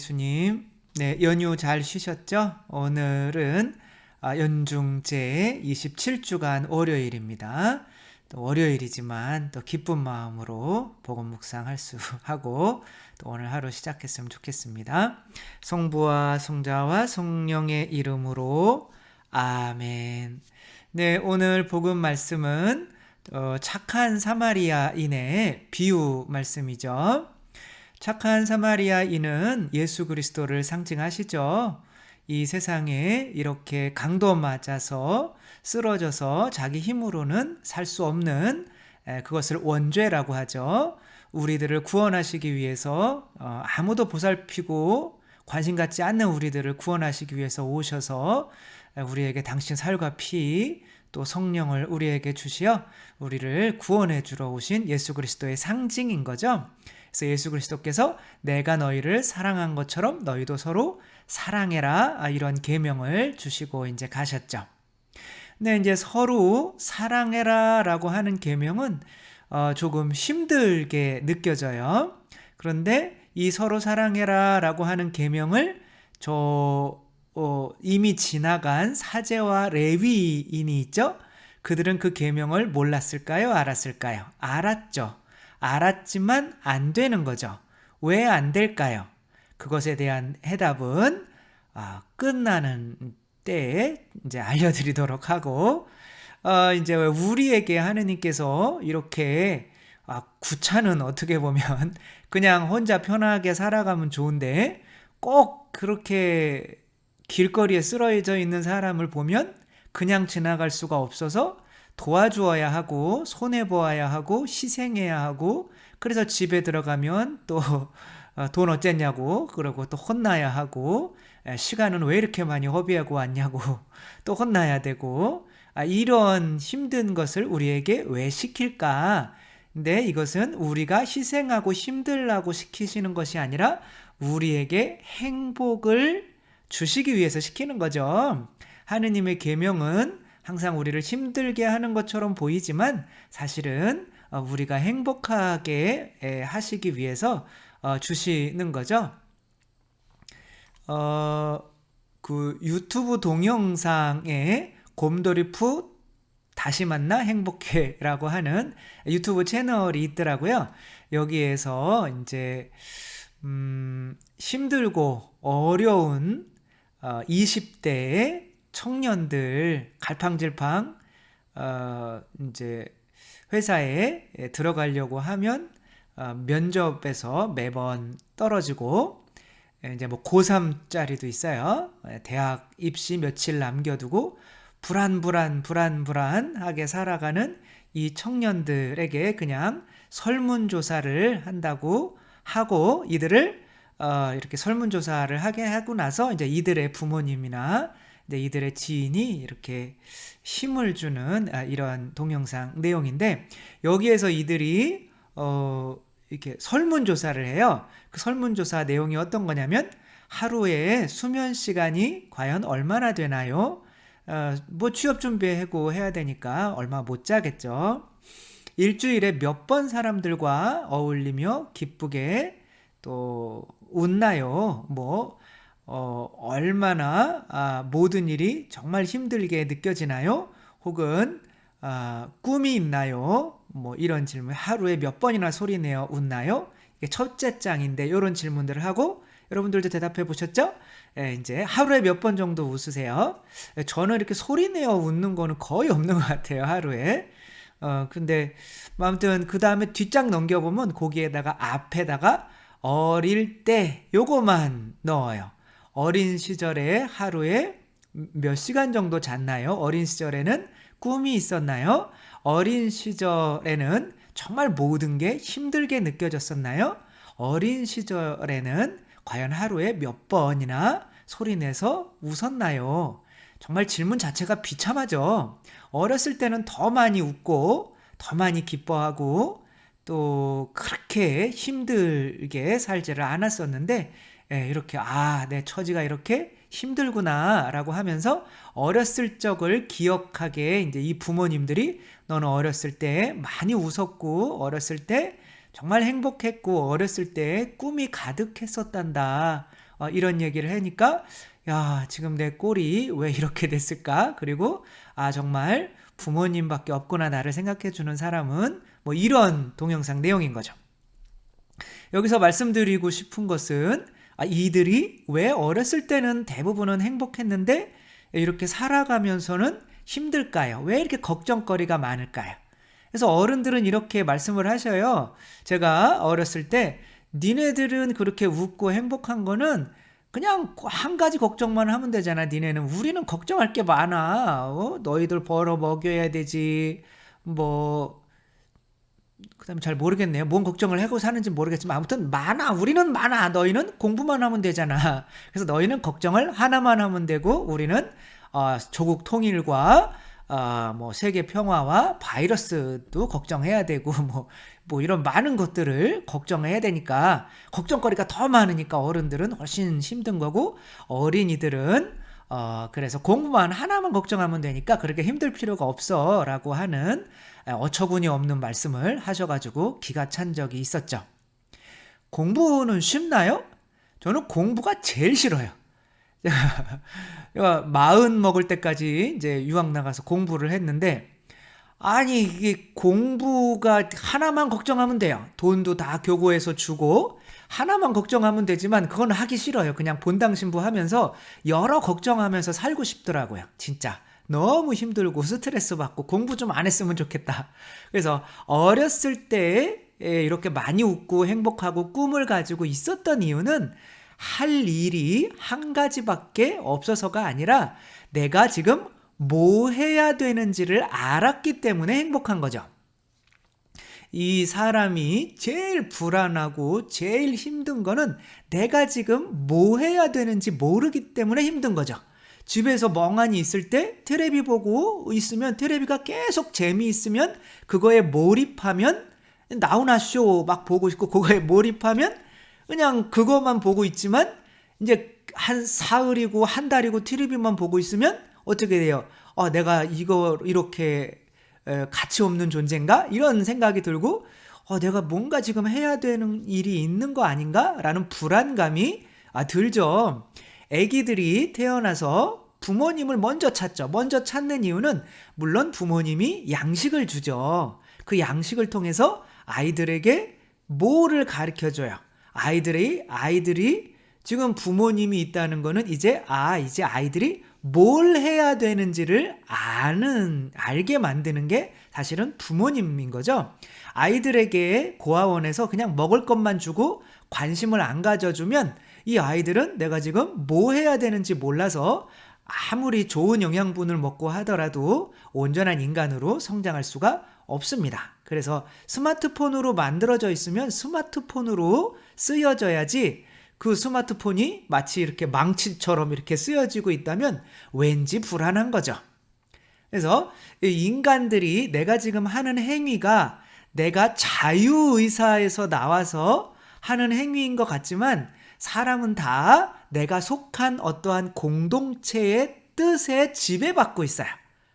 예수님. 네, 연휴 잘 쉬셨죠? 오늘은 연중제 27주간 월요일입니다. 또 월요일이지만 또 기쁜 마음으로 복음 묵상할 수 하고 또 오늘 하루 시작했으면 좋겠습니다. 성부와 성자와 성령의 이름으로 아멘. 네, 오늘 복음 말씀은 착한 사마리아인의 비유 말씀이죠. 착한 사마리아인은 예수 그리스도를 상징하시죠. 이 세상에 이렇게 강도 맞아서 쓰러져서 자기 힘으로는 살 수 없는 그것을 원죄라고 하죠. 우리들을 구원하시기 위해서 아무도 보살피고 관심 갖지 않는 우리들을 구원하시기 위해서 오셔서 우리에게 당신 살과 피 또 성령을 우리에게 주시어 우리를 구원해 주러 오신 예수 그리스도의 상징인 거죠. 그래서 예수 그리스도께서 내가 너희를 사랑한 것처럼 너희도 서로 사랑해라 이런 계명을 주시고 이제 가셨죠. 근데 이제 서로 사랑해라라고 하는 계명은 조금 힘들게 느껴져요. 그런데 이 서로 사랑해라라고 하는 계명을 이미 지나간 사제와 레위인이 있죠. 그들은 그 계명을 몰랐을까요? 알았을까요? 알았죠. 알았지만 안 되는 거죠. 왜 안 될까요? 그것에 대한 해답은 끝나는 때에 이제 알려드리도록 하고, 이제 우리에게 하느님께서 이렇게 구차는 어떻게 보면 그냥 혼자 편하게 살아가면 좋은데 꼭 그렇게 길거리에 쓰러져 있는 사람을 보면 그냥 지나갈 수가 없어서 도와주어야 하고 손해보아야 하고 희생해야 하고, 그래서 집에 들어가면 또 돈 어쨌냐고 그러고 또 혼나야 하고, 시간은 왜 이렇게 많이 허비하고 왔냐고 또 혼나야 되고, 이런 힘든 것을 우리에게 왜 시킬까? 근데 이것은 우리가 희생하고 힘들라고 시키시는 것이 아니라 우리에게 행복을 주시기 위해서 시키는 거죠. 하느님의 계명은 항상 우리를 힘들게 하는 것처럼 보이지만 사실은 우리가 행복하게 하시기 위해서 주시는 거죠. 그 유튜브 동영상에 곰돌이푸 다시 만나 행복해라고 하는 유튜브 채널이 있더라고요. 여기에서 이제 힘들고 어려운 20대의 청년들 갈팡질팡 이제 회사에 들어가려고 하면 면접에서 매번 떨어지고, 이제 뭐 고3짜리도 있어요. 대학 입시 며칠 남겨두고 불안하게 살아가는 이 청년들에게 그냥 설문조사를 한다고 하고, 이들을 이렇게 설문조사를 하게 하고 나서 이제 이들의 부모님이나 이들의 지인이 이렇게 힘을 주는 이런 동영상 내용인데, 여기에서 이들이 이렇게 설문조사를 해요. 그 설문조사 내용이 어떤 거냐면 하루에 수면 시간이 과연 얼마나 되나요? 뭐 취업 준비하고 해야 되니까 얼마 못 자겠죠. 일주일에 몇 번 사람들과 어울리며 기쁘게 또 웃나요? 뭐 얼마나 모든 일이 정말 힘들게 느껴지나요? 혹은 꿈이 있나요? 뭐 이런 질문. 하루에 몇 번이나 소리내어 웃나요? 이게 첫째 장인데 이런 질문들을 하고, 여러분들도 대답해 보셨죠? 이제 하루에 몇 번 정도 웃으세요? 저는 이렇게 소리내어 웃는 거는 거의 없는 것 같아요, 하루에. 근데 아무튼 그 다음에 뒷장 넘겨보면 거기에다가 앞에다가 어릴 때 요거만 넣어요. 어린 시절에 하루에 몇 시간 정도 잤나요? 어린 시절에는 꿈이 있었나요? 어린 시절에는 정말 모든 게 힘들게 느껴졌었나요? 어린 시절에는 과연 하루에 몇 번이나 소리내서 웃었나요? 정말 질문 자체가 비참하죠. 어렸을 때는 더 많이 웃고 더 많이 기뻐하고 또 그렇게 힘들게 살지를 않았었는데, 이렇게 내 처지가 이렇게 힘들구나 라고 하면서 어렸을 적을 기억하게 이제 이 부모님들이 너는 어렸을 때 많이 웃었고 어렸을 때 정말 행복했고 어렸을 때 꿈이 가득했었단다. 이런 얘기를 하니까 야, 지금 내 꼴이 왜 이렇게 됐을까? 그리고 정말 부모님밖에 없구나, 나를 생각해 주는 사람은. 뭐 이런 동영상 내용인 거죠. 여기서 말씀드리고 싶은 것은 이들이 왜 어렸을 때는 대부분은 행복했는데 이렇게 살아가면서는 힘들까요? 왜 이렇게 걱정거리가 많을까요? 그래서 어른들은 이렇게 말씀을 하셔요. 제가 어렸을 때 니네들은 그렇게 웃고 행복한 거는 그냥 한 가지 걱정만 하면 되잖아. 니네는. 우리는 걱정할 게 많아. 너희들 벌어 먹여야 되지. 뭐 그다음에 잘 모르겠네요. 뭔 걱정을 하고 사는지 모르겠지만 아무튼 많아. 우리는 많아. 너희는 공부만 하면 되잖아. 그래서 너희는 걱정을 하나만 하면 되고 우리는 조국 통일과 뭐 세계 평화와 바이러스도 걱정해야 되고 뭐 이런 많은 것들을 걱정해야 되니까 걱정거리가 더 많으니까 어른들은 훨씬 힘든 거고 어린이들은 그래서 공부만 하나만 걱정하면 되니까 그렇게 힘들 필요가 없어 라고 하는 어처구니 없는 말씀을 하셔가지고 기가 찬 적이 있었죠. 공부는 쉽나요? 저는 공부가 제일 싫어요. 제가 40 먹을 때까지 이제 유학 나가서 공부를 했는데 아니 이게 공부가 하나만 걱정하면 돼요. 돈도 다 교고에서 주고 하나만 걱정하면 되지만 그건 하기 싫어요. 그냥 본당신부 하면서 여러 걱정하면서 살고 싶더라고요. 진짜 너무 힘들고 스트레스 받고 공부 좀 안 했으면 좋겠다. 그래서 어렸을 때 이렇게 많이 웃고 행복하고 꿈을 가지고 있었던 이유는 할 일이 한 가지밖에 없어서가 아니라 내가 지금 뭐 해야 되는지를 알았기 때문에 행복한 거죠. 이 사람이 제일 불안하고 제일 힘든 거는 내가 지금 뭐 해야 되는지 모르기 때문에 힘든 거죠. 집에서 멍하니 있을 때 테레비 보고 있으면 테레비가 계속 재미있으면 그거에 몰입하면 나훈아 쇼 막 보고 있고 그거에 몰입하면 그냥 그것만 보고 있지만 이제 한 사흘이고 한 달이고 TV만 보고 있으면 어떻게 돼요? 내가 이거 이렇게 가치 없는 존재인가? 이런 생각이 들고 내가 뭔가 지금 해야 되는 일이 있는 거 아닌가? 라는 불안감이 들죠. 아기들이 태어나서 부모님을 먼저 찾죠. 먼저 찾는 이유는 물론 부모님이 양식을 주죠. 그 양식을 통해서 아이들에게 뭐를 가르쳐줘요. 아이들이 지금 부모님이 있다는 거는 이제 아이들이 뭘 해야 되는지를 알게 만드는 게 사실은 부모님인 거죠. 아이들에게 고아원에서 그냥 먹을 것만 주고 관심을 안 가져주면 이 아이들은 내가 지금 뭐 해야 되는지 몰라서 아무리 좋은 영양분을 먹고 하더라도 온전한 인간으로 성장할 수가 없습니다. 그래서 스마트폰으로 만들어져 있으면 스마트폰으로 쓰여져야지 그 스마트폰이 마치 이렇게 망치처럼 이렇게 쓰여지고 있다면 왠지 불안한 거죠. 그래서 인간들이 내가 지금 하는 행위가 내가 자유의사에서 나와서 하는 행위인 것 같지만 사람은 다 내가 속한 어떠한 공동체의 뜻에 지배받고 있어요.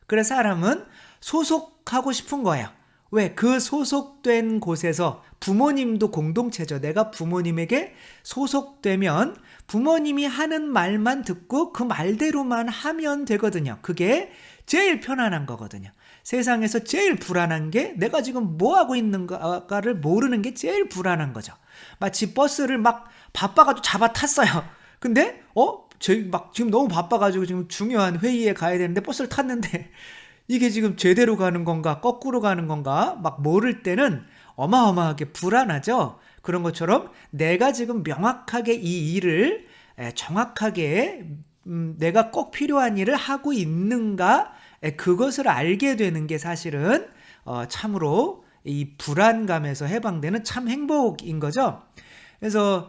그래서 사람은 소속하고 싶은 거예요. 왜? 그 소속된 곳에서 부모님도 공동체죠. 내가 부모님에게 소속되면 부모님이 하는 말만 듣고 그 말대로만 하면 되거든요. 그게 제일 편안한 거거든요. 세상에서 제일 불안한 게 내가 지금 뭐 하고 있는가를 모르는 게 제일 불안한 거죠. 마치 버스를 막 바빠가지고 잡아 탔어요. 근데 지금 너무 바빠가지고 지금 중요한 회의에 가야 되는데 버스를 탔는데 이게 지금 제대로 가는 건가 거꾸로 가는 건가 막 모를 때는 어마어마하게 불안하죠. 그런 것처럼 내가 지금 명확하게 이 일을 정확하게 내가 꼭 필요한 일을 하고 있는가 그것을 알게 되는 게 사실은 참으로 이 불안감에서 해방되는 참 행복인 거죠. 그래서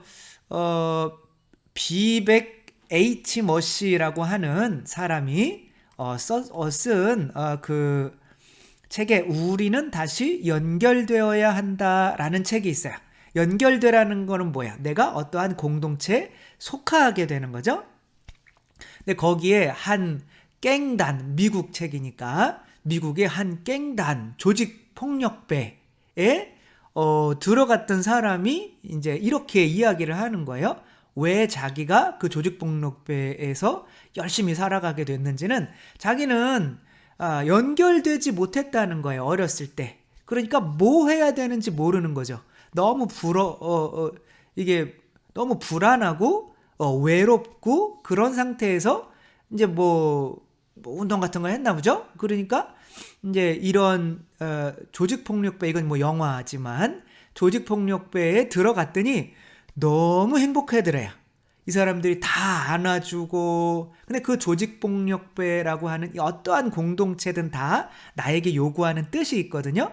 비백 H 머시라고 하는 사람이 쓴 그 책에 우리는 다시 연결되어야 한다라는 책이 있어요. 연결되라는 거는 뭐야? 내가 어떠한 공동체에 속하게 되는 거죠. 근데 거기에 한 깽단, 미국 책이니까 미국의 한 깽단 조직 폭력배에 들어갔던 사람이 이제 이렇게 이야기를 하는 거예요. 왜 자기가 그 조직폭력배에서 열심히 살아가게 됐는지는 자기는 연결되지 못했다는 거예요. 어렸을 때. 그러니까 뭐 해야 되는지 모르는 거죠. 너무 이게 너무 불안하고 외롭고 그런 상태에서 이제 뭐 운동 같은 거 했나 보죠. 그러니까 이제 이런 조직폭력배, 이건 뭐 영화지만 조직폭력배에 들어갔더니 너무 행복하더래요. 이 사람들이 다 안아주고, 근데 그 조직폭력배라고 하는 어떠한 공동체든 다 나에게 요구하는 뜻이 있거든요.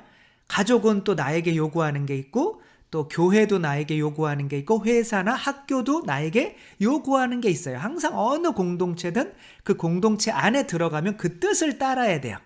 가족은 또 나에게 요구하는 게 있고, 또 교회도 나에게 요구하는 게 있고, 회사나 학교도 나에게 요구하는 게 있어요. 항상 어느 공동체든 그 공동체 안에 들어가면 그 뜻을 따라야 돼요.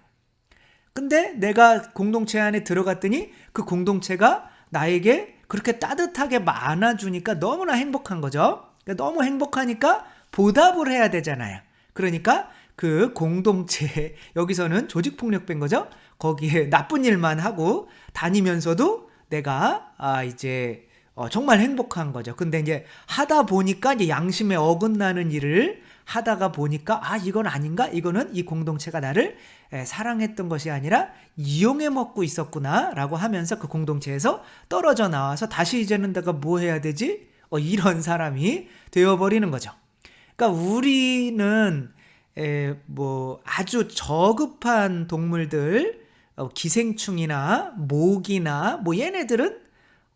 근데 내가 공동체 안에 들어갔더니 그 공동체가 나에게 그렇게 따뜻하게 안아주니까 너무나 행복한 거죠. 그러니까 너무 행복하니까 보답을 해야 되잖아요. 그러니까 그 공동체, 여기서는 조직폭력배인 거죠. 거기에 나쁜 일만 하고 다니면서도 내가 이제 정말 행복한 거죠. 근데 이제 하다 보니까 이제 양심에 어긋나는 일을 하다가 보니까 이건 아닌가? 이거는 이 공동체가 나를 사랑했던 것이 아니라 이용해 먹고 있었구나 라고 하면서 그 공동체에서 떨어져 나와서 다시 이제는 내가 뭐 해야 되지? 이런 사람이 되어버리는 거죠. 그러니까 우리는 뭐 아주 저급한 동물들, 기생충이나 모기나 뭐 얘네들은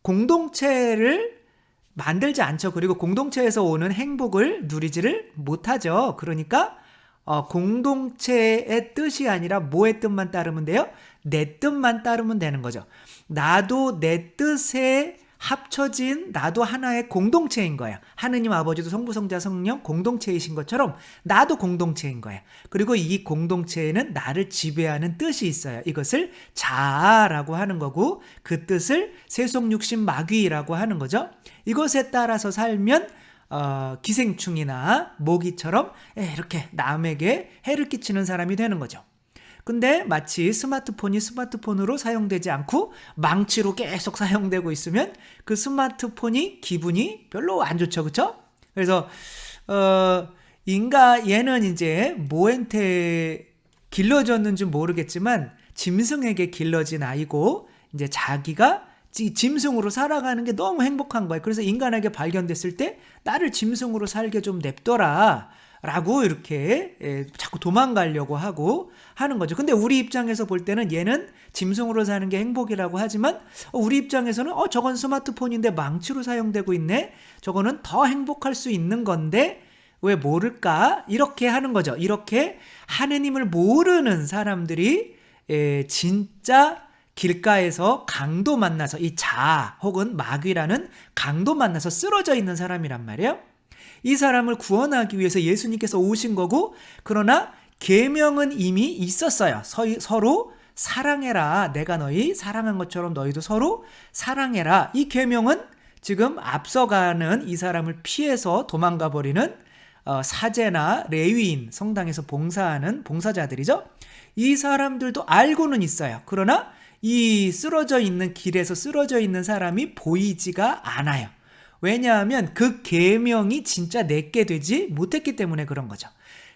공동체를 만들지 않죠. 그리고 공동체에서 오는 행복을 누리지를 못하죠. 그러니까 공동체의 뜻이 아니라 뭐의 뜻만 따르면 돼요? 내 뜻만 따르면 되는 거죠. 나도 내 뜻에 합쳐진 나도 하나의 공동체인 거야. 하느님 아버지도 성부 성자 성령 공동체이신 것처럼 나도 공동체인 거야. 그리고 이 공동체에는 나를 지배하는 뜻이 있어요. 이것을 자아라고 하는 거고 그 뜻을 세속육신 마귀라고 하는 거죠. 이것에 따라서 살면 기생충이나 모기처럼 이렇게 남에게 해를 끼치는 사람이 되는 거죠. 근데 마치 스마트폰이 스마트폰으로 사용되지 않고 망치로 계속 사용되고 있으면 그 스마트폰이 기분이 별로 안 좋죠. 그렇죠? 그래서 얘는 이제 뭐한테 길러졌는지 모르겠지만 짐승에게 길러진 아이고 이제 자기가 짐승으로 살아가는 게 너무 행복한 거예요. 그래서 인간에게 발견됐을 때 나를 짐승으로 살게 좀 냅둬라 라고 이렇게 자꾸 도망가려고 하는 거죠. 근데 우리 입장에서 볼 때는 얘는 짐승으로 사는 게 행복이라고 하지만 우리 입장에서는 저건 스마트폰인데 망치로 사용되고 있네. 저거는 더 행복할 수 있는 건데 왜 모를까? 이렇게 하는 거죠. 이렇게 하느님을 모르는 사람들이 진짜 길가에서 강도 만나서 이 자아 혹은 마귀라는 강도 만나서 쓰러져 있는 사람이란 말이에요. 이 사람을 구원하기 위해서 예수님께서 오신 거고 그러나 계명은 이미 있었어요. 서로 사랑해라. 내가 너희 사랑한 것처럼 너희도 서로 사랑해라. 이 계명은 지금 앞서가는 이 사람을 피해서 도망가 버리는 사제나 레위인, 성당에서 봉사하는 봉사자들이죠. 이 사람들도 알고는 있어요. 그러나 이 쓰러져 있는 길에서 쓰러져 있는 사람이 보이지가 않아요. 왜냐하면 그 계명이 진짜 내게 되지 못했기 때문에 그런 거죠.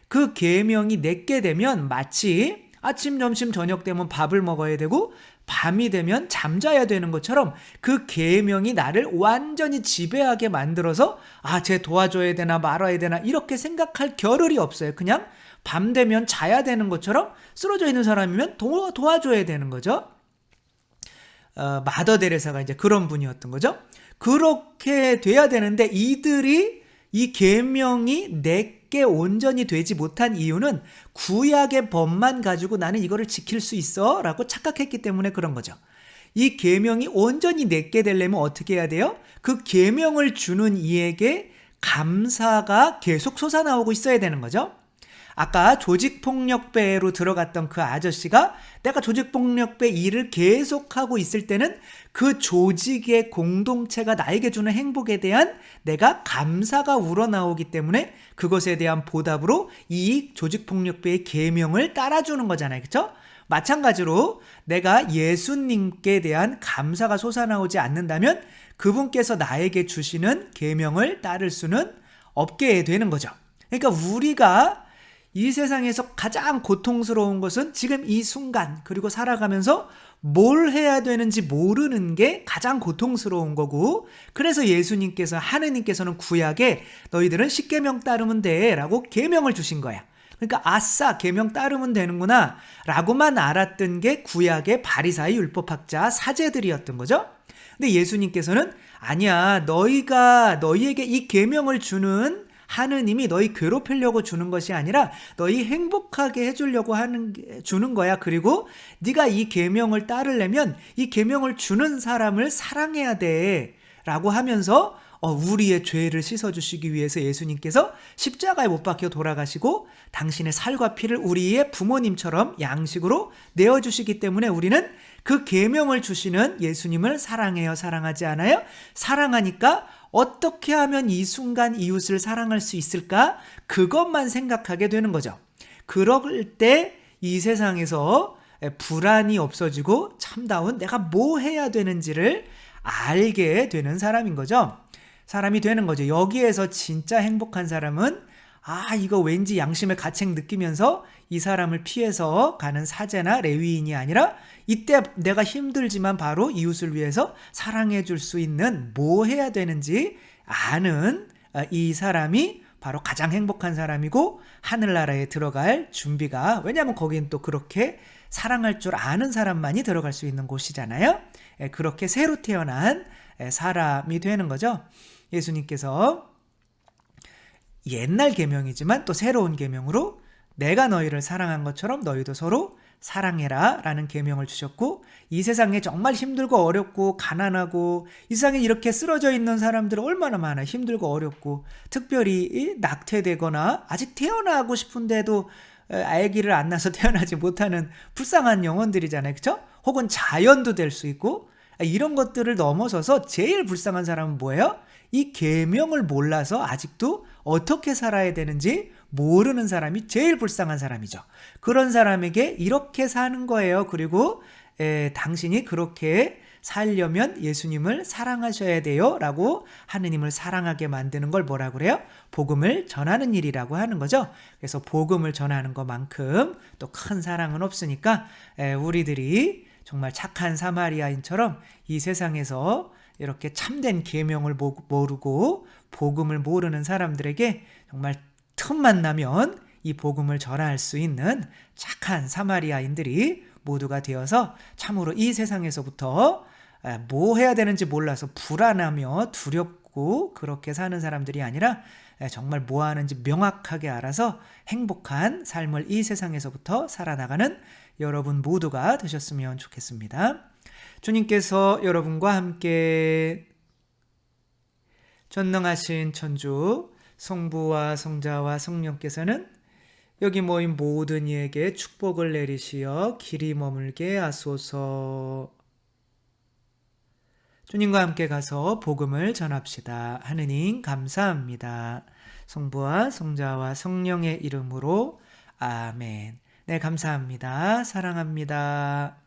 그 계명이 내게 되면 마치 아침, 점심, 저녁 되면 밥을 먹어야 되고 밤이 되면 잠자야 되는 것처럼 그 계명이 나를 완전히 지배하게 만들어서 쟤 도와줘야 되나 말아야 되나 이렇게 생각할 겨를이 없어요. 그냥 밤 되면 자야 되는 것처럼 쓰러져 있는 사람이면 도와줘야 되는 거죠. 마더 데레사가 이제 그런 분이었던 거죠. 그렇게 돼야 되는데 이들이 이 계명이 내게 온전히 되지 못한 이유는 구약의 법만 가지고 나는 이거를 지킬 수 있어 라고 착각했기 때문에 그런 거죠. 이 계명이 온전히 내게 되려면 어떻게 해야 돼요? 그 계명을 주는 이에게 감사가 계속 솟아나오고 있어야 되는 거죠. 아까 조직폭력배로 들어갔던 그 아저씨가 내가 조직폭력배 일을 계속하고 있을 때는 그 조직의 공동체가 나에게 주는 행복에 대한 내가 감사가 우러나오기 때문에 그것에 대한 보답으로 이 조직폭력배의 계명을 따라주는 거잖아요. 그렇죠? 마찬가지로 내가 예수님께 대한 감사가 솟아나오지 않는다면 그분께서 나에게 주시는 계명을 따를 수는 없게 되는 거죠. 그러니까 우리가 이 세상에서 가장 고통스러운 것은 지금 이 순간 그리고 살아가면서 뭘 해야 되는지 모르는 게 가장 고통스러운 거고, 그래서 예수님께서 하느님께서는 구약에 너희들은 십계명 따르면 돼 라고 계명을 주신 거야. 그러니까 아싸 계명 따르면 되는구나 라고만 알았던 게 구약의 바리사의 율법학자 사제들이었던 거죠. 근데 예수님께서는 아니야, 너희가 너희에게 이 계명을 주는 하느님이 너희 괴롭히려고 주는 것이 아니라 너희 행복하게 해주려고 주는 거야. 그리고 네가 이 계명을 따르려면 이 계명을 주는 사람을 사랑해야 돼 라고 하면서 우리의 죄를 씻어주시기 위해서 예수님께서 십자가에 못 박혀 돌아가시고 당신의 살과 피를 우리의 부모님처럼 양식으로 내어주시기 때문에 우리는 그 계명을 주시는 예수님을 사랑해요, 사랑하지 않아요? 사랑하니까 어떻게 하면 이 순간 이웃을 사랑할 수 있을까? 그것만 생각하게 되는 거죠. 그럴 때 이 세상에서 불안이 없어지고 참다운 내가 뭐 해야 되는지를 알게 되는 사람인 거죠. 사람이 되는 거죠. 여기에서 진짜 행복한 사람은 이거 왠지 양심의 가책 느끼면서 이 사람을 피해서 가는 사제나 레위인이 아니라 이때 내가 힘들지만 바로 이웃을 위해서 사랑해 줄 수 있는 뭐 해야 되는지 아는 이 사람이 바로 가장 행복한 사람이고 하늘나라에 들어갈 준비가, 왜냐하면 거긴 또 그렇게 사랑할 줄 아는 사람만이 들어갈 수 있는 곳이잖아요. 그렇게 새로 태어난 사람이 되는 거죠. 예수님께서 옛날 계명이지만 또 새로운 계명으로 내가 너희를 사랑한 것처럼 너희도 서로 사랑해라 라는 계명을 주셨고, 이 세상에 정말 힘들고 어렵고 가난하고 이 세상에 이렇게 쓰러져 있는 사람들은 얼마나 많아. 힘들고 어렵고 특별히 낙태되거나 아직 태어나고 싶은데도 아기를 안 낳아서 태어나지 못하는 불쌍한 영혼들이잖아요. 그렇죠? 혹은 자연도 될 수 있고, 이런 것들을 넘어서서 제일 불쌍한 사람은 뭐예요? 이 계명을 몰라서 아직도 어떻게 살아야 되는지 모르는 사람이 제일 불쌍한 사람이죠. 그런 사람에게 이렇게 사는 거예요. 그리고 당신이 그렇게 살려면 예수님을 사랑하셔야 돼요 라고 하느님을 사랑하게 만드는 걸 뭐라 그래요? 복음을 전하는 일이라고 하는 거죠. 그래서 복음을 전하는 것만큼 또 큰 사랑은 없으니까 우리들이 정말 착한 사마리아인처럼 이 세상에서 이렇게 참된 계명을 모르고 복음을 모르는 사람들에게 정말 틈만 나면 이 복음을 전할 수 있는 착한 사마리아인들이 모두가 되어서 참으로 이 세상에서부터 뭐 해야 되는지 몰라서 불안하며 두렵고 그렇게 사는 사람들이 아니라 정말 뭐 하는지 명확하게 알아서 행복한 삶을 이 세상에서부터 살아나가는 여러분 모두가 되셨으면 좋겠습니다. 주님께서 여러분과 함께 전능하신 천주 성부와 성자와 성령께서는 여기 모인 모든 이에게 축복을 내리시어 길이 머물게 하소서. 주님과 함께 가서 복음을 전합시다. 하느님 감사합니다. 성부와 성자와 성령의 이름으로 아멘. 네, 감사합니다. 사랑합니다.